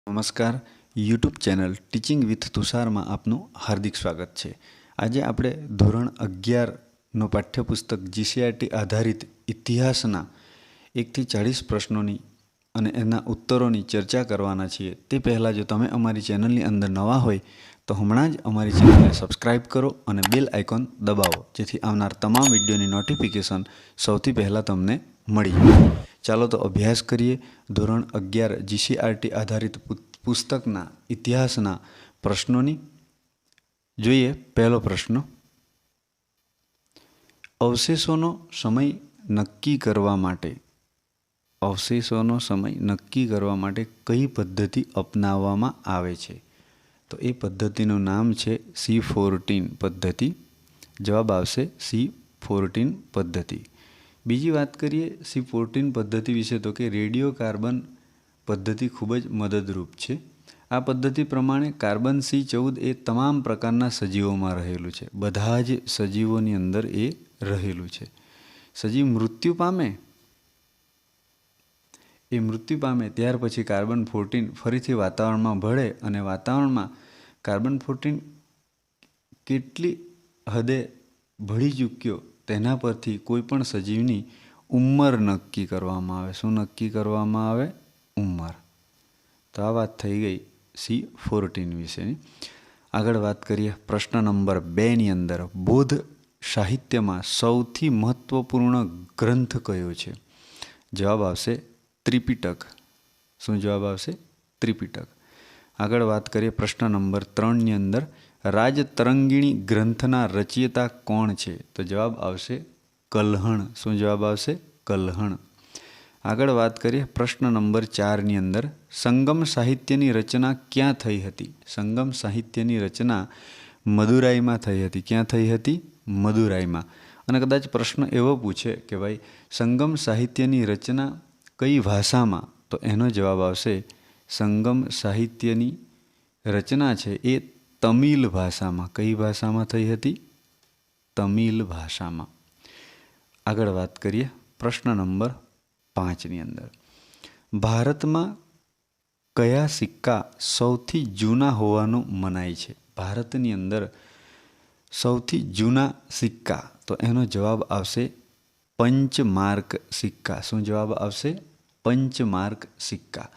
નમસ્કાર. YouTube channel teaching with તુષારમાં આપનું હાર્દિક સ્વાગત છે. આજે આપણે ધોરણ 11નો પાઠ્યપુસ્તક જીસીઆરટી આધારિત ઇતિહાસના 1થી 40 પ્રશ્નોની અને એના ઉત્તરોની ચર્ચા કરવાના છીએ. તે પહેલાં જો તમે અમારી ચેનલની અંદર નવા હોય તો હમણાં જ અમારી ચેનલને સબસ્ક્રાઈબ કરો અને બેલ આઇકોન દબાવો, જેથી આવનાર તમામ વિડીયોની નોટિફિકેશન સૌથી પહેલાં તમને મળી જાય. ચાલો તો અભ્યાસ કરીએ. ધોરણ 11 જીસીઆરટી આધારિત પુસ્તકના ઇતિહાસના પ્રશ્નોની. જોઈએ પહેલો પ્રશ્ન. અવશેષોનો સમય નક્કી કરવા માટે કઈ પદ્ધતિ અપનાવવામાં આવે છે? તો એ પદ્ધતિનું નામ છે C14 પદ્ધતિ. જવાબ આવશે C14 પદ્ધતિ. બીજી વાત કરીએ C14 પદ્ધતિ વિશે તો કે રેડિયો કાર્બન પદ્ધતિ ખૂબ જ મદદરૂપ છે. આ પદ્ધતિ પ્રમાણે કાર્બન C14 એ તમામ પ્રકારના સજીવોમાં રહેલું છે. બધા જ સજીવોની અંદર એ રહેલું છે. સજીવ મૃત્યુ પામે ત્યાર પછી કાર્બન 14 ફરીથી વાતાવરણમાં ભળે અને વાતાવરણમાં કાર્બન 14 કેટલી હદે ભળી ચૂક્યો તેના પરથી કોઈ પણ સજીવની ઉંમર નક્કી કરવામાં આવે. શું નક્કી કરવામાં આવે? ઉંમર. તો આ વાત થઈ ગઈ C14 વિશેની. આગળ વાત કરીએ પ્રશ્ન નંબર 2ની અંદર. બૌદ્ધ સાહિત્યમાં સૌથી મહત્વપૂર્ણ ગ્રંથ કયો છે? જવાબ આવશે ત્રિપિટક. શું જવાબ આવશે? ત્રિપિટક. આગળ વાત કરીએ પ્રશ્ન નંબર 3ની અંદર. રાજતરંગિણી ગ્રંથના રચયિતા કોણ છે? તો જવાબ આવશે કલ્હણ. શું જવાબ આવશે? કલ્હણ. આગળ વાત કરીએ પ્રશ્ન નંબર 4ની અંદર. સંગમ સાહિત્યની રચના ક્યાં થઈ હતી? સંગમ સાહિત્યની રચના મદુરાઈમાં થઈ હતી. ક્યાં થઈ હતી? મદુરાઈમાં. અને કદાચ પ્રશ્ન એવો પૂછે કે ભાઈ સંગમ સાહિત્યની રચના કઈ ભાષામાં? તો એનો જવાબ આવશે સંગમ સાહિત્યની રચના છે એ તમિલ ભાષામાં. કઈ ભાષામાં થઈ હતી? તમિલ ભાષામાં. આગળ વાત કરીએ પ્રશ્ન નંબર 5ની અંદર. ભારતમાં કયા સિક્કા સૌથી જૂના હોવાનું મનાય છે? ભારતની અંદર સૌથી જૂના સિક્કા, તો એનો જવાબ આવશે પંચમાર્ક સિક્કા. શું જવાબ આવશે? પંચમાર્ક સિક્કા.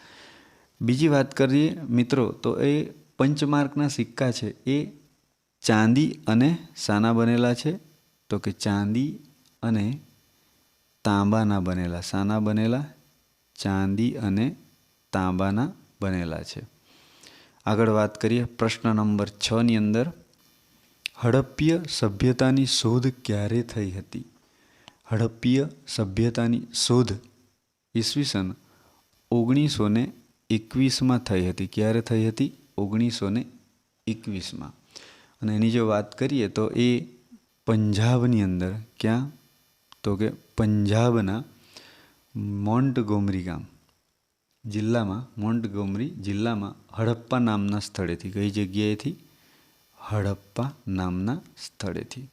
બીજી વાત કરીએ મિત્રો તો એ પંચમાર્કના સિક્કા છે એ ચાંદી અને શાના બનેલા છે? તો કે ચાંદી અને તાંબાના બનેલા. શાના બનેલા? ચાંદી અને તાંબાના બનેલા છે. આગળ વાત કરીએ પ્રશ્ન નંબર 6ની અંદર. હડપ્પીય સભ્યતાની શોધ ક્યારે થઈ હતી? હડપ્પીય સભ્યતાની શોધ ઈસવીસન 1921માં થઈ હતી. ક્યારે થઈ હતી? 1921માં. અને એની જો વાત કરીએ તો એ પંજાબની અંદર. ક્યાં? તો કે પંજાબના મોન્ટગોમરી જિલ્લામાં હડપ્પા નામના સ્થળેથી. કઈ જગ્યાએથી? હડપ્પા નામના સ્થળેથી.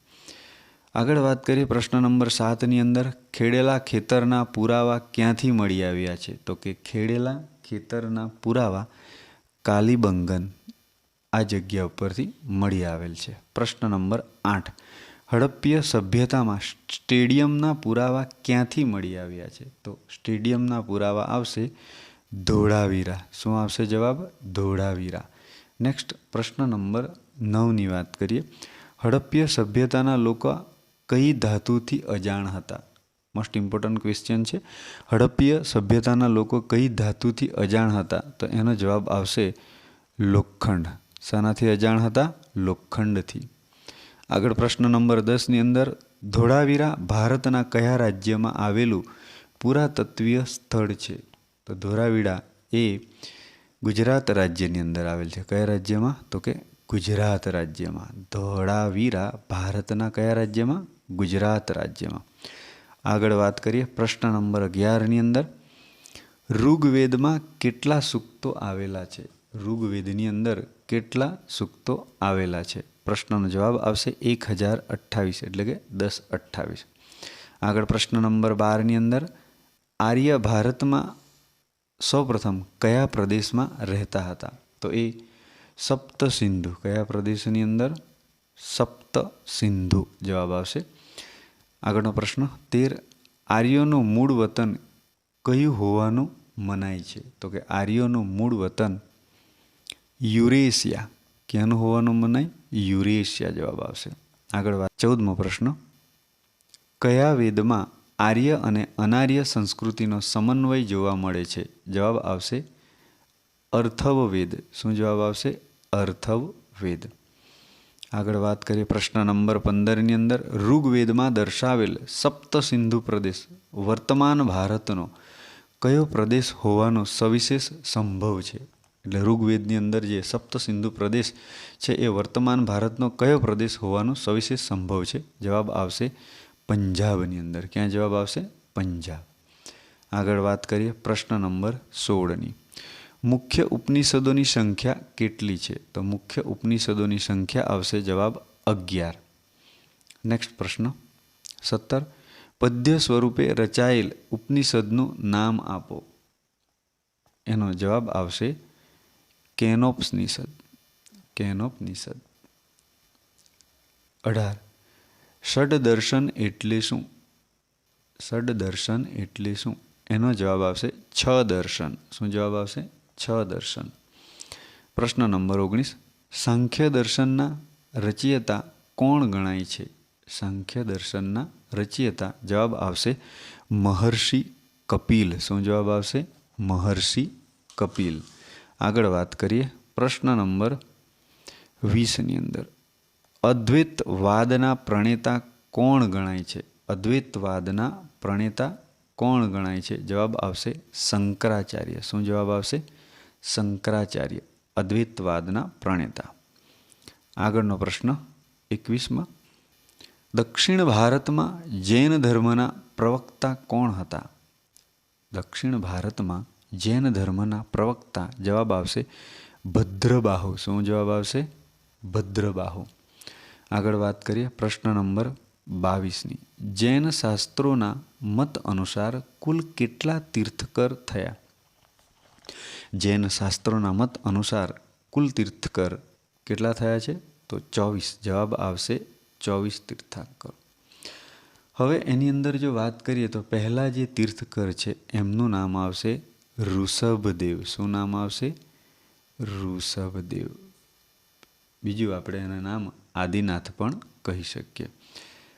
આગળ વાત કરીએ પ્રશ્ન નંબર 7ની અંદર. ખેડેલા ખેતરના પુરાવા ક્યાંથી મળી આવ્યા છે? તો કે ખેડેલા ખેતરના પુરાવા કાલીબંગન આ જગ્યા ઉપરથી મળી આવેલ છે. પ્રશ્ન નંબર 8. હડપ્પીય સભ્યતામાં સ્ટેડિયમના પુરાવા ક્યાંથી મળી આવ્યા છે? તો સ્ટેડિયમના પુરાવા આવશે ધોળાવીરા. શું આવશે જવાબ? ધોળાવીરા. નેક્સ્ટ પ્રશ્ન નંબર 9ની વાત કરીએ. હડપ્પીય સભ્યતાના લોકો કઈ ધાતુથી અજાણ હતા? મોસ્ટ ઇમ્પોર્ટન્ટ ક્વેશ્ચન છે. હડપ્પીય સભ્યતાના લોકો કઈ ધાતુથી અજાણ હતા? તો એનો જવાબ આવશે લોખંડ. શાનાથી અજાણ હતા? લોખંડથી. આગળ પ્રશ્ન નંબર 10ની અંદર. ધોળાવીરા ભારતના કયા રાજ્યમાં આવેલું પુરાતત્વીય સ્થળ છે? તો ધોળાવીરા એ ગુજરાત રાજ્યની અંદર આવેલ છે. કયા રાજ્યમાં? તો કે ગુજરાત રાજ્યમાં. ધોળાવીરા ભારતના કયા રાજ્યમાં? ગુજરાત રાજ્યમાં. આગળ વાત કરીએ પ્રશ્ન નંબર 11ની અંદર. ઋગ્વેદમાં કેટલા સૂક્તો આવેલા છે? ઋગ્વેદની અંદર કેટલા સૂક્તો આવેલા છે? પ્રશ્નનો જવાબ આવશે 1028, એટલે કે 1028. આગળ પ્રશ્ન નંબર 12ની અંદર. આર્ય ભારતમાં સૌપ્રથમ કયા પ્રદેશમાં રહેતા હતા? તો એ સપ્ત સિંધુ. કયા પ્રદેશની અંદર? સપ્ત સિંધુ જવાબ આવશે. આગળનો પ્રશ્ન 13. આર્યોનું મૂળ વતન કયું હોવાનું મનાય છે? તો કે આર્યોનું મૂળ વતન યુરેશિયા. ક્યાંનું હોવાનું મનાય? યુરેશિયા જવાબ આવશે. આગળ 14મો પ્રશ્ન. કયા વેદમાં આર્ય અને અનાર્ય સંસ્કૃતિનો સમન્વય જોવા મળે છે? જવાબ આવશે અથર્વવેદ. શું જવાબ આવશે? અથર્વવેદ. આગળ વાત કરીએ પ્રશ્ન નંબર 15ની અંદર. ઋગ્વેદમાં દર્શાવેલ સપ્ત સિંધુ પ્રદેશ વર્તમાન ભારતનો કયો પ્રદેશ હોવાનો સવિશેષ સંભવ છે? એટલે ઋગ્વેદની અંદર જે સપ્ત સિંધુ પ્રદેશ છે એ વર્તમાન ભારતનો કયો પ્રદેશ હોવાનો સવિશેષ સંભવ છે? જવાબ આવશે પંજાબની અંદર. ક્યાં જવાબ આવશે? પંજાબ. આગળ વાત કરીએ પ્રશ્ન નંબર 16ની. મુખ્ય ઉપનિષદોની સંખ્યા કેટલી છે? તો મુખ્ય ઉપનિષદોની સંખ્યા આવશે જવાબ 11. નેક્સ્ટ પ્રશ્ન 17. પદ્ય સ્વરૂપે રચાયેલ ઉપનિષદનું નામ આપો. એનો જવાબ આવશે કેનોપનિષદ. કેનોપનિષદ. 18. ષડદર્શન એટલે શું? ષડદર્શન એટલે શું? એનો જવાબ આવશે છ દર્શન. શું જવાબ આવશે? છ દર્શન. પ્રશ્ન નંબર 19. સાંખ્ય દર્શનના રચયિતા કોણ ગણાય છે? સાંખ્ય દર્શનના રચયિતા જવાબ આવશે મહર્ષિ કપિલ. શું જવાબ આવશે? મહર્ષિ કપિલ. આગળ વાત કરીએ પ્રશ્ન નંબર 20ની અંદર. અદ્વૈતવાદના પ્રણેતા કોણ ગણાય છે? અદ્વૈતવાદના પ્રણેતા કોણ ગણાય છે? જવાબ આવશે શંકરાચાર્ય. શું જવાબ આવશે? શંકરાચાર્ય અદ્વૈતવાદના પ્રણેતા. આગળનો પ્રશ્ન 21માં. દક્ષિણ ભારતમાં જૈન ધર્મના પ્રવક્તા કોણ હતા? દક્ષિણ ભારતમાં જૈન ધર્મના પ્રવક્તા જવાબ આવશે ભદ્રબાહુ. શું જવાબ આવશે? ભદ્રબાહુ. આગળ વાત કરીએ પ્રશ્ન નંબર 22ની. જૈન શાસ્ત્રોના મત અનુસાર કુલ કેટલા તીર્થકર થયા? જૈન શાસ્ત્રોના મત અનુસાર કુલ તીર્થકર કેટલા થયા છે? તો 24. જવાબ આવશે 24 તીર્થંકર. હવે એની અંદર જો વાત કરીએ તો પહેલા જે તીર્થકર છે એમનું નામ આવશે ઋષભદેવ. શું નામ આવશે? ઋષભદેવ. બીજું આપણે એના નામ આદિનાથ પણ કહી શકીએ.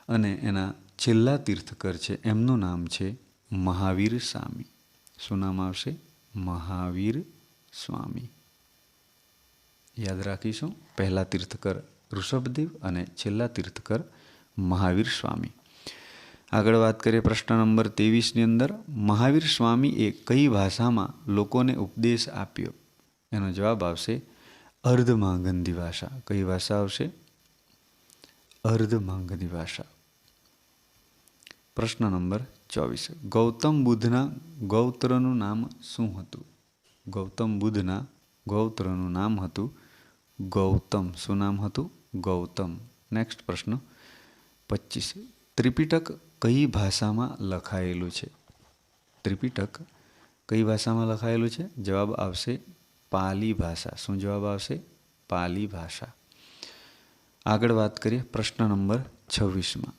અને એના છેલ્લા તીર્થકર છે એમનું નામ છે મહાવીર સ્વામી. શું નામ આવશે? મહાવીર સ્વામી. યાદ રાખીશું. પહેલા તીર્થકર ઋષભદેવ અને છેલ્લા તીર્થકર મહાવીર સ્વામી. આગળ વાત કરીએ પ્રશ્ન નંબર 23ની અંદર. મહાવીર સ્વામીએ કઈ ભાષામાં લોકોને ઉપદેશ આપ્યો? એનો જવાબ આવશે અર્ધમાંગંધી ભાષા. કઈ ભાષા આવશે? અર્ધમાંગંધી ભાષા. પ્રશ્ન નંબર 24. ગૌતમ બુદ્ધના ગૌત્રનું નામ શું હતું? ગૌતમ બુદ્ધના ગૌત્રનું નામ હતું ગૌતમ. શું નામ હતું? ગૌતમ. નેક્સ્ટ પ્રશ્ન 25. ત્રિપિટક કઈ ભાષામાં લખાયેલું છે? ત્રિપિટક કઈ ભાષામાં લખાયેલું છે? જવાબ આવશે પાલી ભાષા. શું જવાબ આવશે? પાલી ભાષા. આગળ વાત કરીએ પ્રશ્ન નંબર 26માં.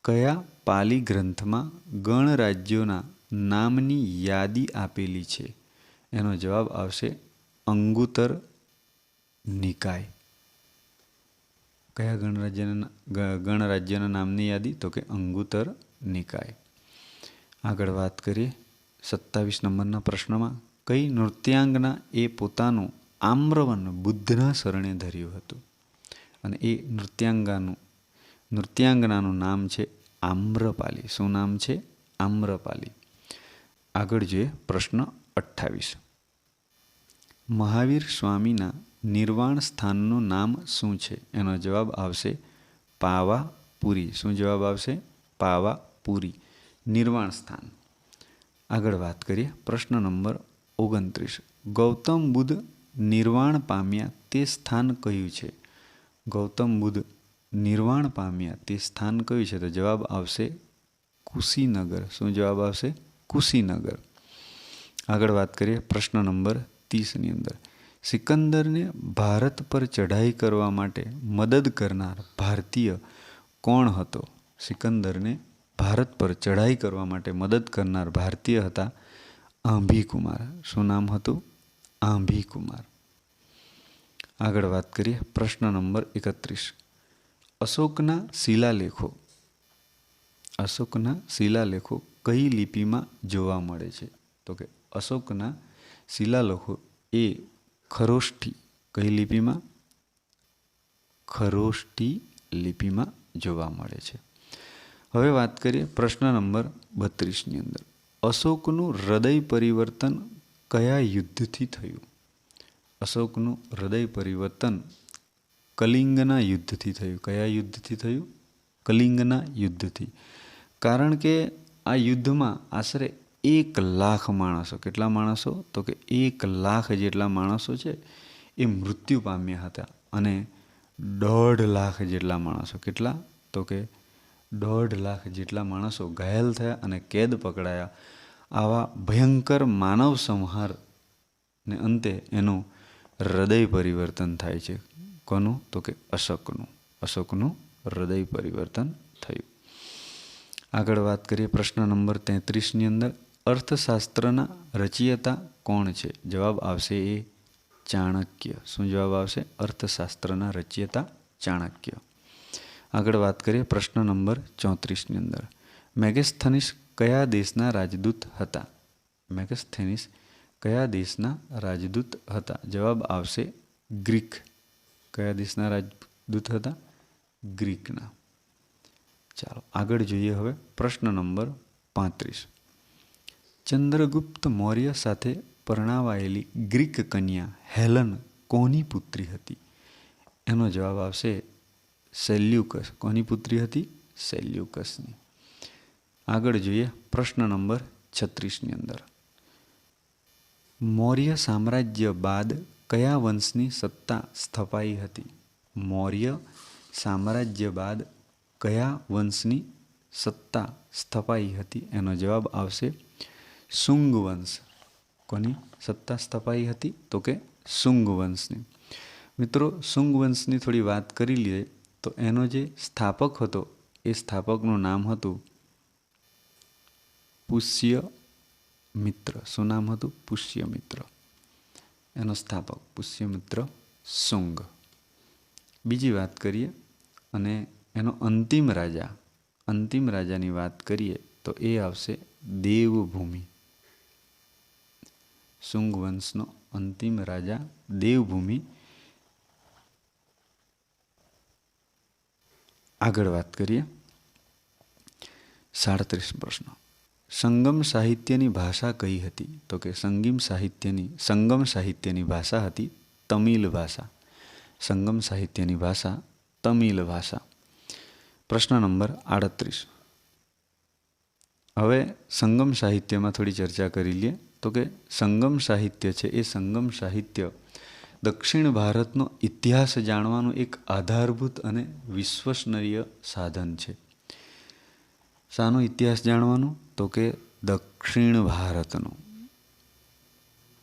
કયા પાલી ગ્રંથમાં ગણરાજ્યોના નામની યાદી આપેલી છે? એનો જવાબ આવશે અંગુત્તર નિકાય. કયા ગણરાજ્યના નામની યાદી? તો કે અંગુત્તર નિકાય. આગળ વાત કરીએ 27 નંબરના પ્રશ્નમાં. કઈ નૃત્યાંગના એ પોતાનું આમ્રવન બુદ્ધના શરણે ધર્યું હતું? અને એ નૃત્યાંગનાનું નામ છે આમ્રપાલી. શું નામ છે? આમ્રપાલી. આગળ જોઈએ પ્રશ્ન 28. મહાવીર સ્વામીના નિર્વાણ સ્થાનનું નામ શું છે? એનો જવાબ આવશે પાવાપુરી. શું જવાબ આવશે? પાવાપુરી. નિર્વાણ સ્થાન. આગળ વાત કરીએ પ્રશ્ન નંબર 29. ગૌતમ બુદ્ધ નિર્વાણ પામ્યા તે સ્થાન કયું છે? ગૌતમ બુદ્ધ નિર્વાણ પામ્યા તે સ્થાન કયું છે? તો જવાબ આવશે કુશીનગર. શું જવાબ આવશે? કુશીનગર. આગળ વાત કરીએ પ્રશ્ન નંબર 30ની અંદર. સિકંદરને ભારત પર ચઢાઈ કરવા માટે મદદ કરનાર ભારતીય કોણ હતો? સિકંદરને ભારત પર ચઢાઈ કરવા માટે મદદ કરનાર ભારતીય હતા આંભીકુમાર. શું નામ હતું? આંભીકુમાર. આગળ વાત કરીએ પ્રશ્ન નંબર 31. અશોકના શિલાલેખો કઈ લિપિમાં જોવા મળે છે? તો કે અશોકના શિલાલેખો એ ખરોષ્ઠી કઈ લિપિમાં? ખરોષ્ઠી લિપિમાં જોવા મળે છે. હવે વાત કરીએ પ્રશ્ન નંબર 32ની અંદર. અશોકનું હૃદય પરિવર્તન કયા યુદ્ધથી થયું? અશોકનું હૃદય પરિવર્તન કલિંગના યુદ્ધથી થયું. કયા યુદ્ધથી થયું? કલિંગના યુદ્ધથી. કારણ કે આ યુદ્ધમાં આશરે 1,00,000 માણસો, કેટલા માણસો? તો કે 1,00,000 જેટલા માણસો છે એ મૃત્યુ પામ્યા હતા અને 1,50,000 જેટલા માણસો, કેટલા? તો કે 1,50,000 જેટલા માણસો ઘાયલ થયા અને કેદ પકડાયા. આવા ભયંકર માનવ સંહારને અંતે એનું હૃદય પરિવર્તન થાય છે. કોનું? તો કે અશોકનું હૃદય પરિવર્તન થયું. આગળ વાત કરીએ પ્રશ્ન નંબર 33ની અંદર. અર્થશાસ્ત્રના રચયિતા કોણ છે? જવાબ આવશે એ ચાણક્ય. શું જવાબ આવશે? અર્થશાસ્ત્રના રચયિતા ચાણક્ય. આગળ વાત કરીએ પ્રશ્ન નંબર 34ની અંદર. મેગેસ્થનીસ કયા દેશના રાજદૂત હતા? મેગેસ્થનીસ કયા દેશના રાજદૂત હતા? જવાબ આવશે ગ્રીક. કયા દેશના રાજદૂત હતા? ગ્રીકના. ચાલો આગળ જોઈએ હવે પ્રશ્ન નંબર 35. ચંદ્રગુપ્ત મૌર્ય સાથે પરણાવાયેલી ગ્રીક કન્યા હેલન કોની પુત્રી હતી? એનો જવાબ આવશે સેલ્યુકસ. કોની પુત્રી હતી? સેલ્યુકસની. આગળ જોઈએ પ્રશ્ન નંબર 36ની અંદર. મૌર્ય સામ્રાજ્ય બાદ કયા વંશની સત્તા સ્થપાઈ હતી? મૌર્ય સામ્રાજ્ય બાદ કયા વંશની સત્તા સ્થપાઈ હતી? એનો જવાબ આવશે શુંગ વંશ. કોની સત્તા સ્થપાઈ હતી? તો કે શુંગ વંશની. મિત્રો, શુંગ વંશની થોડી વાત કરી લઈએ તો એનો જે સ્થાપક હતો એ સ્થાપકનું નામ હતું પુષ્યમિત્ર. શું નામ હતું? પુષ્યમિત્ર. એનો સ્થાપક પુષ્યમિત્ર શુંગ. બીજી વાત કરીએ અને એનો અંતિમ રાજાની વાત કરીએ તો એ આવશે દેવભૂમિ. શુંગ વંશનો અંતિમ રાજા દેવભૂમિ. આગળ વાત કરીએ 37 પ્રશ્ન. સંગમ સાહિત્યની ભાષા કઈ હતી? તો કે સંગમ સાહિત્યની ભાષા હતી તમિલ ભાષા. સંગમ સાહિત્યની ભાષા તમિલ ભાષા. પ્રશ્ન નંબર 38. હવે સંગમ સાહિત્યમાં થોડી ચર્ચા કરી લઈએ તો કે સંગમ સાહિત્ય છે એ સંગમ સાહિત્ય દક્ષિણ ભારતનો ઇતિહાસ જાણવાનું એક આધારભૂત અને વિશ્વસનીય સાધન છે. શાનો ઇતિહાસ જાણવાનું? તો કે દક્ષિણ ભારતનો.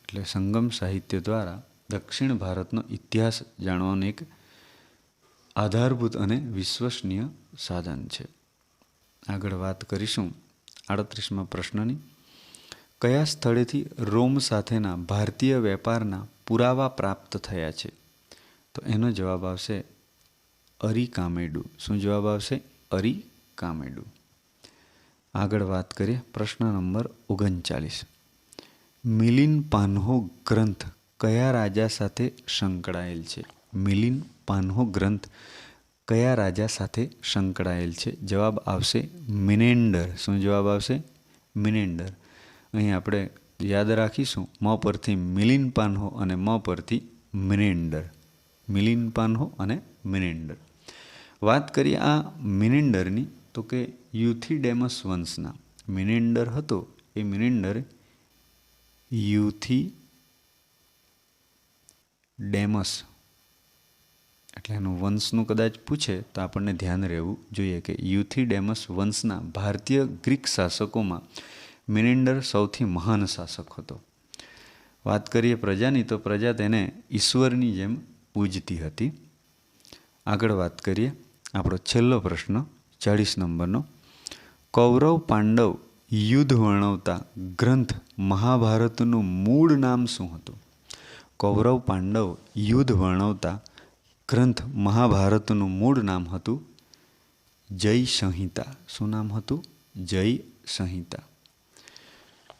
એટલે સંગમ સાહિત્ય દ્વારા દક્ષિણ ભારતનો ઇતિહાસ જાણવાનું એક આધારભૂત અને વિશ્વસનીય સાધન છે. આગળ વાત કરીશું 38મા પ્રશ્નની. કયા સ્થળેથી રોમ સાથેના ભારતીય વેપારના પુરાવા પ્રાપ્ત થયા છે? તો એનો જવાબ આવશે અરિકામેડુ. શું જવાબ આવશે? અરિકામેડુ. આગળ વાત કરીએ પ્રશ્ન નંબર 39. મિલિન પાન્હો ગ્રંથ કયા રાજા સાથે સંકળાયેલ છે? મિલિન પાન્હો ગ્રંથ કયા રાજા સાથે સંકળાયેલ છે? જવાબ આવશે મિનેન્ડર. શું જવાબ આવશે? મિનેન્ડર. અહીં આપણે યાદ રાખીશું મ પરથી મિલિન પાન્હો અને મ પરથી મિનેન્ડર. મિલિન પાન્હો અને મિનેન્ડર. વાત કરીએ આ મિનેન્ડરની તો કે યુથિડેમસ વંશના મિનેન્ડર હતો એ મિનેન્ડર યુથિડેમસ એટલે એનું વંશનું કદાચ પૂછે તો આપણને ધ્યાન રહેવું જોઈએ કે યુથિડેમસ વંશના ભારતીય ગ્રીક શાસકોમાં મિનેન્ડર સૌથી મહાન શાસક હતો. વાત કરીએ પ્રજાની તો પ્રજા તેને ઈશ્વરની જેમ પૂજતી હતી. આગળ વાત કરીએ આપણો છેલ્લો પ્રશ્ન 40 નંબરનો. કૌરવ પાંડવ યુદ્ધ વર્ણવતા ગ્રંથ મહાભારતનું મૂળ નામ શું હતું? કૌરવ પાંડવ યુદ્ધ વર્ણવતા ગ્રંથ મહાભારતનું મૂળ નામ હતું જય સંહિતા. શું નામ હતું? જય સંહિતા.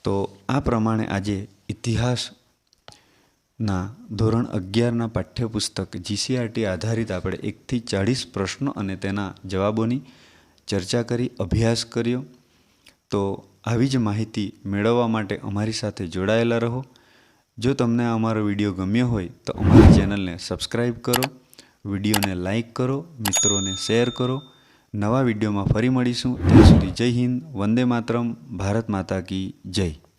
તો આ પ્રમાણે આજે ઇતિહાસના ધોરણ 11ના પાઠ્યપુસ્તક GCRT આધારિત આપણે 1 થી 40 પ્રશ્નો અને તેના જવાબોની ચર્ચા કરી, અભ્યાસ કર્યો. તો આવી જ માહિતી મેળવવા માટે અમારી સાથે જોડાયેલા રહો. જો તમને અમારો વિડીયો ગમ્યો હોય તો અમારી ચેનલને સબસ્ક્રાઈબ કરો, વિડીયોને લાઈક કરો, મિત્રોને શેર કરો. નવા વિડીયોમાં ફરી મળીશું. ત્યાં સુધી જય હિન્દ, વંદે માતરમ, ભારત માતા કી જય.